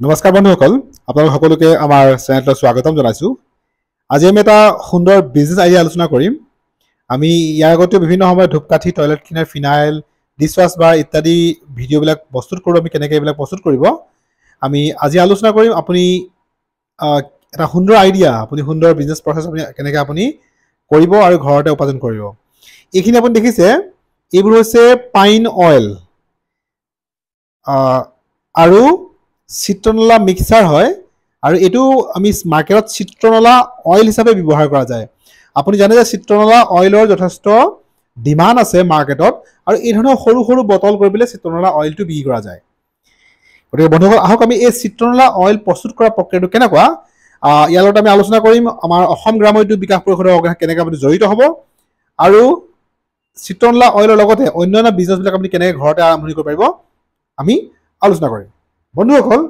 নমস্কাৰ বন্ধুসকল, আপোনালোক সকলোকে আমাৰ চেনেললৈ স্বাগতম জনাইছোঁ। আজি আমি এটা সুন্দৰ বিজনেছ আইডিয়া আলোচনা কৰিম। আমি ইয়াৰ আগতে বিভিন্ন সময়ত ধূপকাঠি, টয়লেট ক্লিনাৰ, ফিনাইল, ডিছৱাছ বাৰ ইত্যাদি ভিডিঅ'বিলাক প্ৰস্তুত কৰোঁ। আমি কেনেকৈ এইবিলাক প্ৰস্তুত কৰিব আমি আজি আলোচনা কৰিম। আপুনি এটা সুন্দৰ আইডিয়া, আপুনি সুন্দৰ বিজনেছ প্ৰচেছ আপুনি কেনেকৈ আপুনি কৰিব আৰু ঘৰতে উপাৰ্জন কৰিব। এইখিনি আপুনি দেখিছে, এইবোৰ হৈছে পাইন অইল আৰু চিত্ৰনলা মিক্সাৰ হয়, আৰু এইটো আমি মাৰ্কেটত চিত্ৰনলা অইল হিচাপে ব্যৱহাৰ কৰা যায়। আপুনি জানে যে চিত্ৰনলা অইলৰ যথেষ্ট ডিমাণ্ড আছে মাৰ্কেটত, আৰু এই ধৰণৰ সৰু সৰু বটল কৰি পেলাই চিত্ৰনলা অইলটো বিক্ৰী কৰা যায়। গতিকে বন্ধুসকল, আহক আমি এই চিত্ৰনলা অইল প্ৰস্তুত কৰা প্ৰক্ৰিয়াটো কেনেকুৱা ইয়াৰ লগত আমি আলোচনা কৰিম। আমাৰ অসম গ্ৰাম উদ্যোগ বিকাশ পৰিষদৰ কেনেকৈ আপুনি জড়িত হ'ব, আৰু চিত্ৰনলা অইলৰ লগতে অন্যান্য বিজনেছবিলাক আপুনি কেনেকৈ ঘৰতে আৰম্ভণি কৰিব পাৰিব আমি আলোচনা কৰিম। বন্ধুসকল,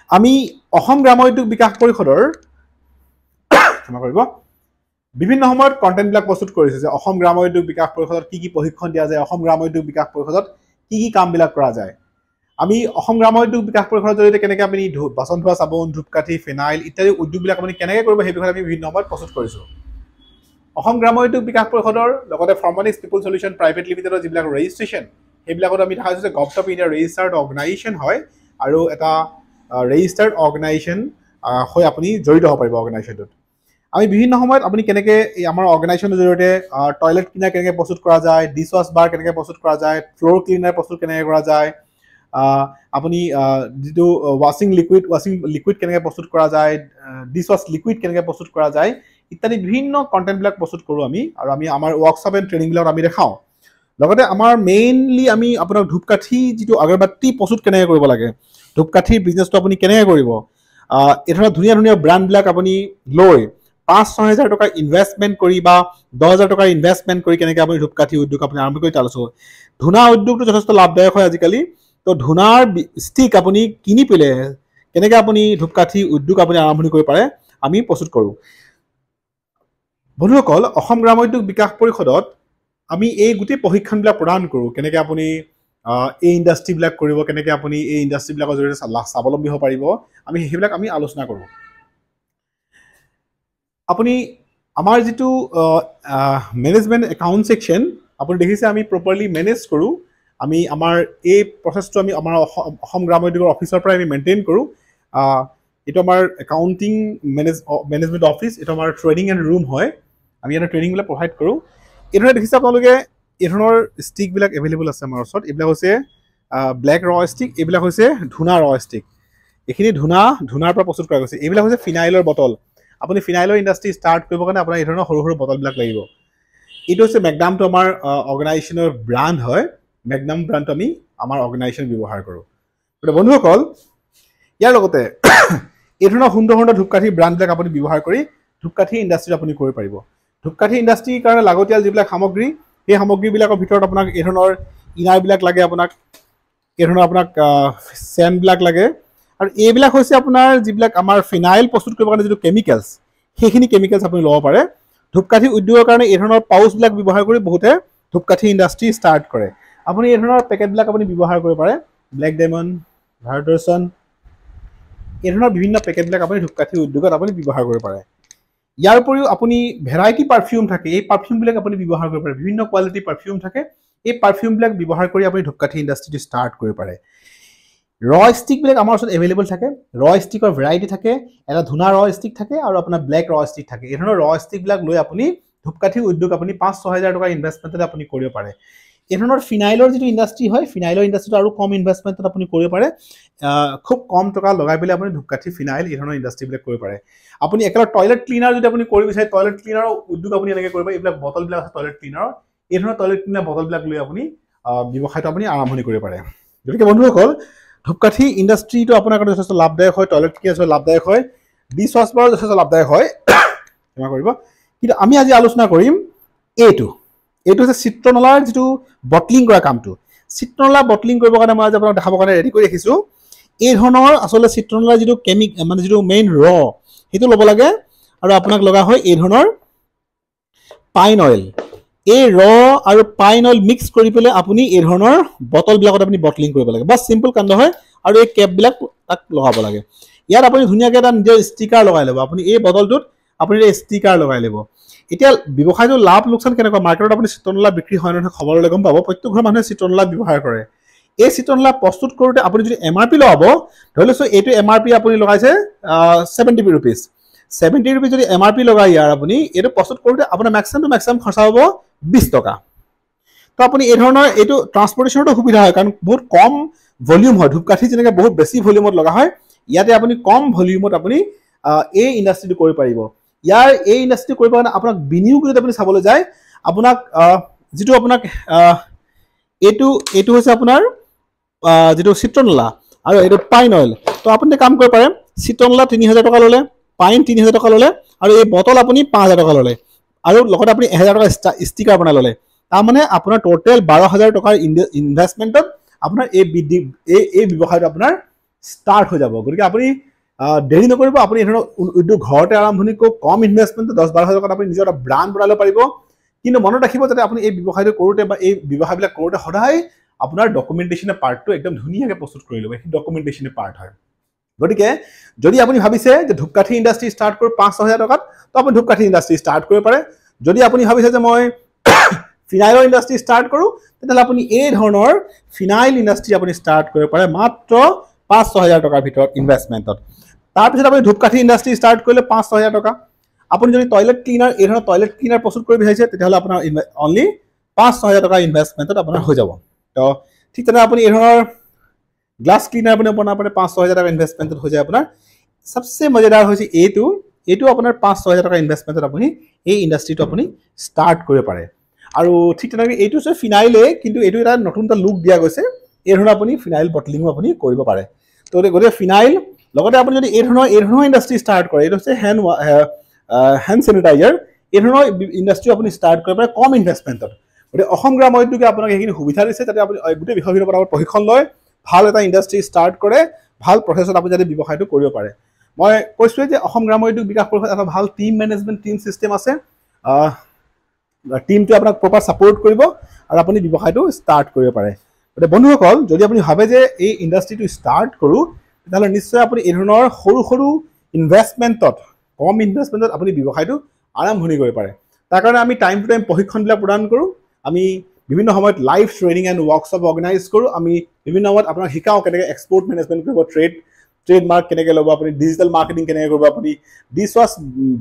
আমি অসম গ্ৰাম উদ্যোগ বিকাশ পৰিষদৰ ক্ষমা কৰিব বিভিন্ন সময়ত কণ্টেণ্টবিলাক প্ৰস্তুত কৰিছে যে অসম গ্ৰাম উদ্যোগ বিকাশ পৰিষদত কি কি প্ৰশিক্ষণ দিয়া যায়, অসম গ্ৰাম উদ্যোগ বিকাশ পৰিষদত কি কি কামবিলাক কৰা যায়। আমি অসম গ্ৰাম উদ্যোগ বিকাশ পৰিষদৰ জৰিয়তে কেনেকৈ আপুনি বাচন ধোৱা চাবোন, ধূপকাঠি, ফিনাইল ইত্যাদি উদ্যোগবিলাক আপুনি কেনেকৈ কৰিব সেই বিষয়ে আমি বিভিন্ন সময়ত প্ৰস্তুত কৰিছোঁ। অসম গ্ৰাম উদ্যোগ বিকাশ পৰিষদৰ লগতে ফৰ্মালিক্স পিপল সলিউশ্যন প্ৰাইভেট লিমিটেডৰ যিবিলাক ৰেজিষ্ট্ৰেশ্যন, সেইবিলাকত আমি দেখা হৈছে যে গভৰ্ণমেণ্ট অফ ইণ্ডিয়াৰ ৰেজিষ্টাৰ্ড অৰ্গেনাইজেশ্যন হয়, আৰু এটা ৰেজিষ্টাৰ্ড অৰ্গেনাইজেশ্যন হৈ আপুনি জড়িত হ'ব পাৰিব অৰ্গেনাইজেশ্যনটোত। আমি বিভিন্ন সময়ত আপুনি কেনেকৈ এই আমাৰ অৰ্গেনাইজেশ্যনৰ জৰিয়তে টয়লেট ক্লিনাৰ কেনেকৈ প্ৰস্তুত কৰা যায়, ডিছৱাছ বাৰ কেনেকৈ প্ৰস্তুত কৰা যায়, ফ্ল'ৰ ক্লিনাৰ প্ৰস্তুত কেনেকৈ কৰা যায়, আপুনি যিটো ৱাশ্বিং লিকুইড কেনেকৈ প্ৰস্তুত কৰা যায়, ডিছৱাছ লিকুইড কেনেকৈ প্ৰস্তুত কৰা যায় ইত্যাদি বিভিন্ন কণ্টেণ্টবিলাক প্ৰস্তুত কৰোঁ আমি, আৰু আমি আমাৰ ৱৰ্কশ্বপ এণ্ড ট্ৰেইনিংবিলাক আমি দেখাওঁ। লগতে আমাৰ মেইনলি আমি আপোনাক ধূপকাঠি যিটো আগৰবাতি প্ৰস্তুত কেনেকৈ কৰিব লাগে, ধূপকাঠিৰ বিজনেছটো আপুনি কেনেকৈ কৰিব, এই ধৰণৰ ধুনীয়া ধুনীয়া ব্ৰেণ্ডবিলাক আপুনি লৈ 5-6 হাজাৰ টকা ইনভেষ্টমেণ্ট কৰি বা 10 হাজাৰ টকাৰ ইনভেষ্টমেণ্ট কৰি কেনেকৈ আপুনি ধূপকাঠি উদ্যোগ আপুনি আৰম্ভ কৰি আলোচনা। ধূনা উদ্যোগটো যথেষ্ট লাভদায়ক হয় আজিকালি। তো ধূনাৰ ষ্টিক আপুনি কিনি পেলাই কেনেকৈ আপুনি ধূপকাঠি উদ্যোগ আপুনি আৰম্ভণি কৰিব পাৰে আমি প্ৰস্তুত কৰোঁ। বন্ধুসকল, অসম গ্ৰাম উদ্যোগ বিকাশ পৰিষদত আমি এই গোটেই প্ৰশিক্ষণবিলাক প্ৰদান কৰোঁ। কেনেকৈ আপুনি এই ইণ্ডাষ্ট্ৰীবিলাক কৰিব, কেনেকৈ আপুনি এই ইণ্ডাষ্ট্ৰীবিলাকৰ জৰিয়তে স্বাৱলম্বী হ'ব পাৰিব, আমি সেইবিলাক আমি আলোচনা কৰোঁ। আপুনি আমাৰ যিটো মেনেজমেণ্ট একাউণ্ট ছেকশ্যন আপুনি দেখিছে, আমি প্ৰপাৰলি মেনেজ কৰোঁ। আমি আমাৰ এই প্ৰচেছটো আমি আমাৰ অসম গ্ৰাম উদ্যোগৰ অফিচৰ পৰাই আমি মেইনটেইন কৰোঁ। এইটো আমাৰ একাউণ্টিং মেনেজমেণ্ট অফিচ, এইটো আমাৰ ট্ৰেইনিং এণ্ড ৰুম হয়। আমি ইয়াতে ট্ৰেইনিংবিলাক প্ৰভাইড কৰোঁ। এইধৰণে দেখিছে আপোনালোকে এই ধৰণৰ ষ্টিকবিলাক এভেইলেবল আছে আমাৰ ওচৰত। এইবিলাক হৈছে ব্লেক ৰ ষ্টিক, এইবিলাক হৈছে ধূনা ৰ ষ্টিক। এইখিনি ধূনাৰ পৰা প্ৰস্তুত কৰা গৈছে। এইবিলাক হৈছে ফিনাইলৰ বটল। আপুনি ফিনাইলৰ ইণ্ডাষ্ট্ৰী ষ্টাৰ্ট কৰিবৰ কাৰণে আপোনাৰ এই ধৰণৰ সৰু সৰু বটলবিলাক লাগিব। এইটো হৈছে মেগনামটো আমাৰ অৰ্গেনাইজেশ্যনৰ ব্ৰাণ্ড হয়। মেগনাম ব্ৰাণ্ডটো আমি আমাৰ অৰ্গেনাইজেশ্যন ব্যৱহাৰ কৰোঁ। গতিকে বন্ধুসকল, ইয়াৰ লগতে এই ধৰণৰ সুন্দৰ সুন্দৰ ধূপকাঠি ব্ৰাণ্ডবিলাক আপুনি ব্যৱহাৰ কৰি ধূপকাঠি ইণ্ডাষ্ট্ৰীত আপুনি কৰিব পাৰিব। ধূপকাঠি ইণ্ডাষ্ট্ৰীৰ কাৰণে লাগতিয়াল যিবিলাক সামগ্ৰী, সেই সামগ্ৰীবিলাকৰ ভিতৰত আপোনাক এই ধৰণৰ ইনাৰবিলাক লাগে, আপোনাক এই ধৰণৰ আপোনাক চেণ্টবিলাক লাগে, আৰু এইবিলাক হৈছে আপোনাৰ যিবিলাক আমাৰ ফিনাইল প্ৰস্তুত কৰিবৰ কাৰণে যিটো কেমিকেলছ, সেইখিনি কেমিকেলছ আপুনি ল'ব পাৰে। ধূপকাঠি উদ্যোগৰ কাৰণে এই ধৰণৰ পাউচবিলাক ব্যৱহাৰ কৰি বহুতে ধূপকাঠি ইণ্ডাষ্ট্ৰী ষ্টাৰ্ট কৰে। আপুনি এই ধৰণৰ পেকেটবিলাক আপুনি ব্যৱহাৰ কৰিব পাৰে। ব্লেক ডায়মণ্ড, ভাৰতদৰ্শন, এই ধৰণৰ বিভিন্ন পেকেটবিলাক আপুনি ধূপকাঠি উদ্যোগত আপুনি ব্যৱহাৰ কৰিব পাৰে। ইয়াৰ উপৰিও আপুনি ভেৰাইটি পাৰফিউম থাকে, এই পাৰফিউমবিলাক আপুনি ব্যৱহাৰ কৰিব পাৰে। বিভিন্ন কোৱালিটিৰ পাৰফিউম থাকে, এই পাৰফিউমবিলাক ব্যৱহাৰ কৰি আপুনি ধূপকাঠি ইণ্ডাষ্ট্ৰীটো ষ্টাৰ্ট কৰিব পাৰে। ৰ ষ্টিকবিলাক আমাৰ ওচৰত এভেইলেবল থাকে। ৰ ষ্টিকৰ ভেৰাইটি থাকে, এটা ধূনা ৰ ষ্টিক থাকে আৰু আপোনাৰ ব্লেক ৰ ষ্টিক থাকে। এই ধৰণৰ ৰ ষ্টিকবিলাক লৈ আপুনি ধূপকাঠি উদ্যোগ আপুনি 5-6 হাজাৰ টকাৰ ইনভেষ্টমেণ্টতে আপুনি কৰিব পাৰে। এই ধৰণৰ ফিনাইলৰ যিটো ইণ্ডাষ্ট্ৰী হয়, ফিনাইলৰ ইণ্ডাষ্ট্ৰীটো আৰু কম ইনভেষ্টমেণ্টত আপুনি কৰিব পাৰে। খুব কম টকা লগাই পেলাই আপুনি ধূপকাঠি, ফিনাইল এই ধৰণৰ ইণ্ডাষ্ট্ৰীবিলাক কৰিব পাৰে। আপুনি একেবাৰে টয়লেট ক্লিনাৰ যদি আপুনি কৰিব বিচাৰে, টয়লেট ক্লিনাৰৰ উদ্যোগ আপুনি এনেকৈ কৰিব। এইবিলাক বটলবিলাক আছে টয়লেট ক্লিনাৰৰ, এই ধৰণৰ টয়লেট ক্লিনাৰ বটলবিলাক লৈ আপুনি ব্যৱসায়টো আপুনি আৰম্ভণি কৰিব পাৰে। গতিকে বন্ধুসকল, ধূপকাঠি ইণ্ডাষ্ট্ৰীটো আপোনাৰ কাৰণে যথেষ্ট লাভদায়ক হয়, টয়লেট ক্লিনাৰ লাভদায়ক হয়, ডিছৱাছ বাৰো যথেষ্ট লাভদায়ক হয়। ক্ষমা কৰিব। কিন্তু আমি আজি আলোচনা কৰিম এইটো হৈছে চিত্ৰনলাৰ যিটো বটলিং কৰা কামটো। চিত্ৰনলা বটলিং কৰিবৰ কাৰণে মই আজি আপোনাক দেখাবৰ কাৰণে ৰেডি কৰি ৰাখিছোঁ। এই ধৰণৰ আচলতে চিত্ৰনলাৰ যিটো মানে যিটো মেইন ৰ, সেইটো ল'ব লাগে, আৰু আপোনাক লগা হয় এই ধৰণৰ পাইন অইল। এই ৰ আৰু পাইন অইল মিক্স কৰি পেলাই আপুনি এই ধৰণৰ বটলবিলাকত আপুনি বটলিং কৰিব লাগে। বাছ চিম্পল কাণ্ড হয়। আৰু এই কেপবিলাক তাক লগাব লাগে ইয়াত আপুনি ধুনীয়াকৈ এটা নিজৰ ষ্টিকাৰ লগাই ল'ব আপুনি এই বটলটোত আপুনি এই ষ্টিকাৰ লগাই ল'ব এতিয়া ব্যৱসায়টো লাভ লোকচান কেনেকুৱা মাৰ্কেটত আপুনি চিত্ৰনলা বিক্ৰী হয় নহয় খবৰলৈ গম পাব প্ৰত্যেক ঘৰ মানুহে চিত্ৰনলা ব্যৱহাৰ কৰে এই চিত্ৰনলা প্ৰস্তুত কৰোঁতে আপুনি যদি MRP লগাব ধৰি লৈছোঁ এইটো MRP আপুনি লগাইছে 70 rupees 70 rupees যদি MRP লগাই ইয়াৰ আপুনি এইটো প্ৰস্তুত কৰোঁতে আপোনাৰ মেক্সিমাম খৰচা হ'ব 20 টকা তো আপুনি এই ধৰণৰ এইটো ট্ৰান্সপৰ্টেশ্যনতো সুবিধা হয় কাৰণ বহুত কম ভলিউম হয় ধূপকাঠি যেনেকৈ বহুত বেছি ভলিউমত লগা হয় ইয়াতে আপুনি কম ভলিউমত আপুনি এই ইণ্ডাষ্ট্ৰিটো কৰিব পাৰিব ইয়াৰ এই ইণ্ডাষ্ট্ৰি কৰিব কাৰণে আপোনাক বিনিয়োগ যদি আপুনি চাবলৈ যায় আপোনাক যিটো আপোনাক এইটো হৈছে আপোনাৰ যিটো চিত্ৰনলা আৰু এইটো পাইন অইল তো আপুনি কাম কৰিব পাৰে চিত্ৰনলা 3000 টকা ল'লে পাইন 3000 টকা ল'লে আৰু এই বটল আপুনি 5000 টকা ল'লে আৰু লগতে আপুনি 1000 টকা ষ্টিকাৰ বনাই ল'লে তাৰমানে আপোনাৰ টোটেল 12000 টকাৰ ইনভেষ্টমেণ্টত আপোনাৰ এই ব্যৱসায়টো আপোনাৰ ষ্টাৰ্ট হৈ যাব গতিকে আপুনি দেৰি নকৰিব আপুনি এই ধৰণৰ উদ্যোগ ঘৰতে আৰম্ভণি কৰি কম ইনভেষ্টমেণ্টত 10-12 টকাত আপুনি নিজৰ এটা ব্ৰাণ্ড বনাই ল'ব পাৰিব কিন্তু মনত ৰাখিব যাতে আপুনি এই ব্যৱসায়টো কৰোঁতে বা এই ব্যৱসায়বিলাক কৰোঁতে সদায় আপোনাৰ ডকুমেণ্টেশ্যনৰ পাৰ্টটো একদম ধুনীয়াকৈ প্ৰস্তুত কৰি ল'ব সেই ডকুমেণ্টেশ্যনৰ পাৰ্ট হয় গতিকে যদি আপুনি ভাবিছে যে ধূপকাঠি ইণ্ডাষ্ট্ৰি ষ্টাৰ্ট কৰোঁ 5-6 টকাত তো আপুনি ধূপকাঠি ইণ্ডাষ্ট্ৰি ষ্টাৰ্ট কৰিব পাৰে যদি আপুনি ভাবিছে যে মই ফিনাইলৰ ইণ্ডাষ্ট্ৰি ষ্টাৰ্ট কৰোঁ তেতিয়াহ'লে আপুনি এই ধৰণৰ ফিনাইল ইণ্ডাষ্ট্ৰি আপুনি ষ্টাৰ্ট কৰিব পাৰে মাত্ৰ 5-6 টকাৰ ভিতৰত ইনভেষ্টমেণ্টত তাৰপিছত আপুনি ধূপকাঠি ইণ্ডাষ্ট্ৰি ষ্টাৰ্ট কৰিলে 5-6 টকা আপুনি যদি টয়লেট ক্লিনাৰ এই ধৰণৰ টয়লেট ক্লিনাৰ প্ৰস্তুত কৰিব বিচাৰিছে তেতিয়াহ'লে আপোনাৰ অনলি 5-6 টকা ইনভেষ্টমেণ্টত আপোনাৰ হৈ যাব তো ঠিক তেনেকৈ আপুনি এই ধৰণৰ গ্লাছ ক্লিনাৰ আপুনি বনাব পাৰে 5-6 টকা ইনভেষ্টমেণ্টত হৈ যায় আপোনাৰ সবচে মজাদাৰ হৈছে এইটো আপোনাৰ 5-6 টকা ইনভেষ্টমেণ্টত আপুনি এই ইণ্ডাষ্ট্ৰিটো আপুনি ষ্টাৰ্ট কৰিব পাৰে আৰু ঠিক তেনেকৈ এইটো হৈছে ফিনাইলে কিন্তু এইটো এটা নতুন এটা লুক দিয়া গৈছে এই ধৰণৰ আপুনি ফিনাইল বটলিঙো আপুনি কৰিব পাৰে তো গতিকে ফিনাইল লগতে আপুনি যদি এই ধৰণৰ ইণ্ডাষ্ট্ৰি ষ্টাৰ্ট কৰে এইটো হৈছে হেণ্ড চেনিটাইজাৰ এই ধৰণৰ ইণ্ডাষ্ট্ৰি আপুনি ষ্টাৰ্ট কৰিব পাৰে কম ইনভেষ্টমেণ্টত গতিকে অসম গ্ৰাম উদ্যোগে আপোনাক এইখিনি সুবিধা দিছে যাতে আপুনি গোটেই বিষয়খিনিৰ ওপৰত প্ৰশিক্ষণ লয় ভাল এটা ইণ্ডাষ্ট্ৰি ষ্টাৰ্ট কৰে ভাল প্ৰচেছত আপুনি যাতে ব্যৱসায়টো কৰিব পাৰে মই কৈছোঁৱে যে অসম গ্ৰাম উদ্যোগ বিকাশ পৰিষদ এটা ভাল টিম মেনেজমেণ্ট টিম চিষ্টেম আছে টিমটোৱে আপোনাক প্ৰপাৰ ছাপোৰ্ট কৰিব আৰু আপুনি ব্যৱসায়টো ষ্টাৰ্ট কৰিব পাৰে গতিকে বন্ধুসকল যদি আপুনি ভাবে যে এই ইণ্ডাষ্ট্ৰিটো ষ্টাৰ্ট কৰোঁ তেতিয়াহ'লে নিশ্চয় আপুনি এই ধৰণৰ সৰু ইনভেষ্টমেণ্টত কম ইনভেষ্টমেণ্টত আপুনি ব্যৱসায়টো আৰম্ভণি কৰিব পাৰে তাৰ কাৰণে আমি টাইম টু টাইম প্ৰশিক্ষণবিলাক প্ৰদান কৰোঁ আমি বিভিন্ন সময়ত live training and workshop organise কৰোঁ আমি বিভিন্ন সময়ত আপোনাক শিকাওঁ কেনেকৈ এক্সপৰ্ট মেনেজমেণ্ট কৰিব ট্ৰেডমাৰ্ক কেনেকৈ ল'ব আপুনি ডিজিটেল মাৰ্কেটিং কেনেকৈ কৰিব আপুনি ডিছৱাছ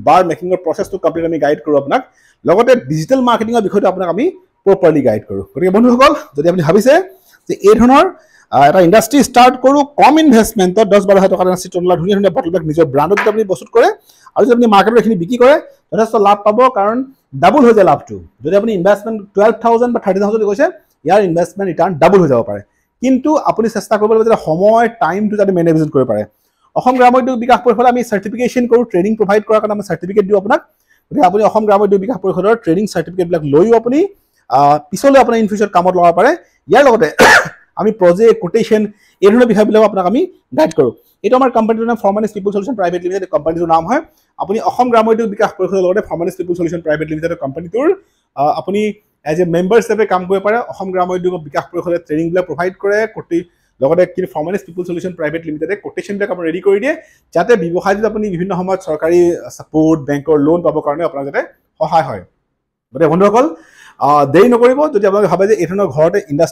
বাৰ মেকিঙৰ প্ৰচেছটো কমপ্লিট আমি গাইড কৰোঁ আপোনাক লগতে ডিজিটেল মাৰ্কেটিঙৰ বিষয়টো আপোনাক আমি প্ৰপাৰলি গাইড কৰোঁ গতিকে বন্ধুসকল যদি আপুনি ভাবিছে যে এই ধৰণৰ এটা ইণ্ডাষ্ট্ৰি ষ্টাৰ্ট কৰোঁ কম ইনভেষ্টমেণ্টত 10-12 টকা চিত্ৰনলা ধুনীয়া বটলবিলাক নিজৰ ব্ৰাণ্ডত যদি আপুনি প্ৰস্তুত কৰে আৰু যদি আপুনি মাৰ্কেটত এইখিনি বিক্ৰী কৰে যথেষ্ট লাভ পাব কাৰণ ডাবল হৈ যায় লাভটো যদি আপুনি ইনভেষ্টমেণ্ট 12,000 বা 30,000 কৈছে ইয়াৰ ইনভেষ্টমেণ্ট ৰিটাৰ্ণ ডাবল হৈ যাব পাৰে কিন্তু আপুনি চেষ্টা কৰিব লাগিব যে সময় টাইমটো যাতে মেনেজমেণ্ট কৰিব পাৰে অসম গ্ৰাম উদ্যোগ বিকাশ পৰিষদে আমি চাৰ্টিফিকেশ্যন কৰোঁ ট্ৰেইনিং প্ৰভাইড কৰাৰ কাৰণে আমি চাৰ্টিফিকেট দিওঁ আপোনাক গতিকে আপুনি অসম গ্ৰাম উদ্যোগ বিকাশ পৰিষদৰ ট্ৰেইনিং চাৰ্টিফিকেটবিলাক লৈও আপুনি পিছলৈ আপোনাৰ ইন ফিউচাৰ কামত লগাব পাৰে ইয়াৰ লগতে আমি প্ৰজেক্ট কোটেশ্যন এই ধৰণৰ বিষয়বিলাকো আপোনাক আমি গাইড কৰোঁ এইটো আমাৰ কোম্পানীটোৰ নাম ফৰ্মালিছ পিপল চলিউশ্যন প্ৰাইভেট লিমিটেড কোম্পানীটোৰ নাম হয় আপুনি অসম গ্ৰাম উদ্যোগ বিকাশ পৰিষদৰ লগতে ফৰ্মালিছ পিপল চলিউশ্যন প্ৰাইভেট লিমিটেডৰ কোম্পানীটোৰ আপুনি এজ এ মেম্বাৰ হিচাপে কাম কৰিব পাৰে অসম গ্ৰাম উদ্যোগ বিকাশ পৰিষদে ট্ৰেইনিংবিলাক প্ৰভাইড কৰে লগতে কিন্তু ফৰ্মালিছ পিপল চলিউশ্যন প্ৰাইভেট লিমিটেডে কোটেশ্যনবিলাক আপুনি ৰেডি কৰি দিয়ে যাতে ব্যৱসায়টোত আপুনি বিভিন্ন সময়ত চৰকাৰী ছাপোৰ্ট বেংকৰ লোন পাবৰ কাৰণে আপোনাৰ যাতে সহায় হয় গতিকে বন্ধুসকল দেৰি নকৰিব যদি আপোনালোকে ভাবে যে এই ধৰণৰ ঘৰতে ইণ্ডাষ্ট্ৰি